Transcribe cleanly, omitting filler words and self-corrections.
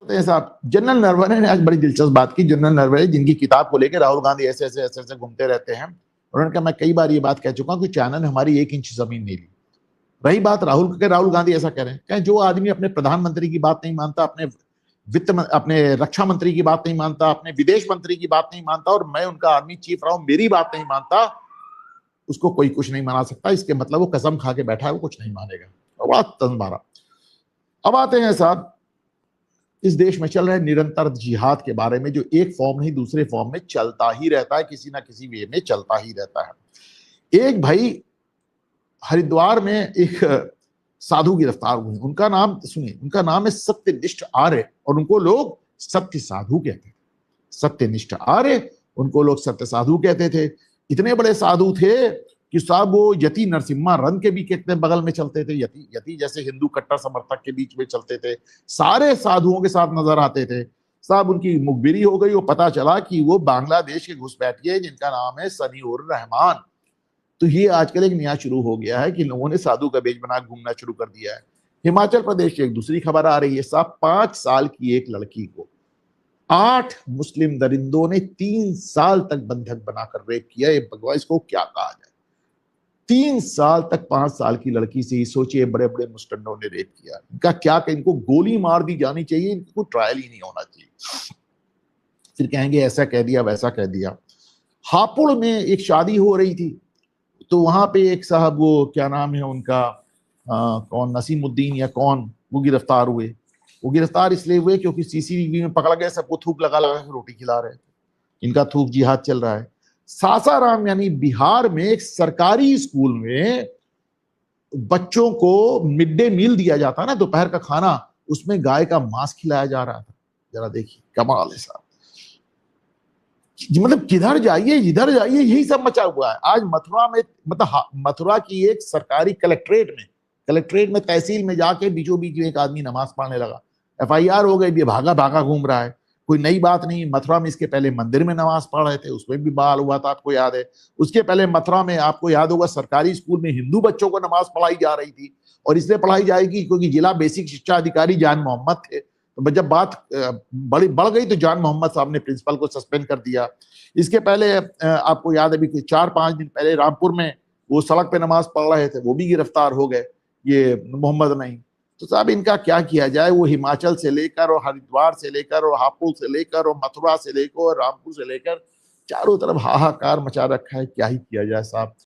साहब, जनरल नरवणे ने आज बड़ी दिलचस्प बात की। जनरल नरवणे जिनकी किताब को लेकर राहुल गांधी ऐसे ऐसे ऐसे ऐसे घूमते रहते हैं, उन्होंने कहा मैं कई बार ये बात कह चुका हूं कि चाइना ने हमारी 1 इंच जमीन नहीं ली। रही बात राहुल गांधी ऐसा कह रहे हैं, कहें जो आदमी अपने प्रधानमंत्री की बात नहीं मानता, अपने रक्षा मंत्री की बात नहीं मानता, अपने विदेश मंत्री की बात नहीं मानता, और मैं उनका आर्मी चीफ रहा हूं, मेरी बात नहीं मानता, उसको कोई कुछ नहीं मना सकता। इसके मतलब वो कसम खा के बैठा है, वो कुछ नहीं मानेगा। बात तन मारा। अब आते हैं साहब, इस देश में चल रहे निरंतर जिहाद के बारे में, जो एक फॉर्म नहीं दूसरे फॉर्म में चलता ही रहता है, किसी ना किसी वे में चलता ही रहता है। एक भाई हरिद्वार में एक साधु गिरफ्तार हुए, उनका नाम सुनिए, उनका नाम है सत्यनिष्ठ आर्य, और उनको लोग सत्य साधु कहते थे। सत्यनिष्ठ आर्य, उनको लोग सत्य साधु कहते थे। इतने बड़े साधु थे कि साहब वो यति नरसिम्हा रन के भी कितने बगल में चलते थे, यति जैसे हिंदू कट्टर समर्थक के बीच में चलते थे, सारे साधुओं के साथ नजर आते थे। साहब उनकी मुखबिरी हो गई, वो पता चला कि वो बांग्लादेश के घुसपैठिए जिनका नाम है सनीउर रहमान। तो ये आजकल एक नया शुरू हो गया है कि लोगों ने साधु का बेच बना घूमना शुरू कर दिया है। हिमाचल प्रदेश की एक दूसरी खबर आ रही है साहब, 5 साल की एक लड़की को 8 मुस्लिम दरिंदों ने 3 साल तक बंधक बनाकर रेप किया। ये भगवान, इसको क्या कहा जाए? 3 साल तक 5 साल की लड़की से ही सोचिए, बड़े बड़े मुस्टंडों ने रेप किया। इनका क्या, इनको गोली मार दी जानी चाहिए, इनको ट्रायल ही नहीं होना चाहिए। फिर कहेंगे ऐसा कह दिया वैसा कह दिया। हापुड़ में एक शादी हो रही थी, तो वहां पे एक साहब, वो क्या नाम है उनका, कौन, नसीमुद्दीन या कौन, वो गिरफ्तार हुए। वो गिरफ्तार इसलिए हुए क्योंकि सीसीटीवी में पकड़ा गया, सबको थूक लगा लगा के रोटी खिला रहे थे। इनका थूक जिहाद चल रहा है। सासाराम यानी बिहार में एक सरकारी स्कूल में बच्चों को मिड डे मील दिया जाता है ना, दोपहर का खाना, उसमें गाय का मांस खिलाया जा रहा था। जरा देखिए, कमाल है साहब। मतलब किधर जाइए जिधर जाइए यही सब मचा हुआ है। आज मथुरा में, मतलब मथुरा की एक सरकारी कलेक्ट्रेट में तहसील में जाके बीचों बीच एक आदमी नमाज पढ़ने लगा। FIR हो गई, भागा भागा घूम रहा है। कोई नई बात नहीं। मथुरा में इसके पहले मंदिर में नमाज पढ़ रहे थे, उसमें भी बवाल हुआ था, आपको याद है। उसके पहले मथुरा में, आपको याद होगा, सरकारी स्कूल में हिंदू बच्चों को नमाज पढ़ाई जा रही थी, और इसलिए पढ़ाई जाएगी क्योंकि जिला बेसिक शिक्षा अधिकारी जान मोहम्मद थे। तो जब बात बड़ी बढ़ गई तो जान मोहम्मद साहब ने प्रिंसिपल को सस्पेंड कर दिया। इसके पहले आपको याद है, अभी 4-5 दिन पहले रामपुर में वो सड़क पे नमाज पढ़ रहे थे, वो भी गिरफ्तार हो गए, ये मोहम्मद नहीं। तो साहब इनका क्या किया जाए? वो हिमाचल से लेकर और हरिद्वार से लेकर और हापुड़ से लेकर और मथुरा से लेकर और रामपुर से लेकर चारों तरफ हाहाकार मचा रखा है। क्या ही किया जाए साहब।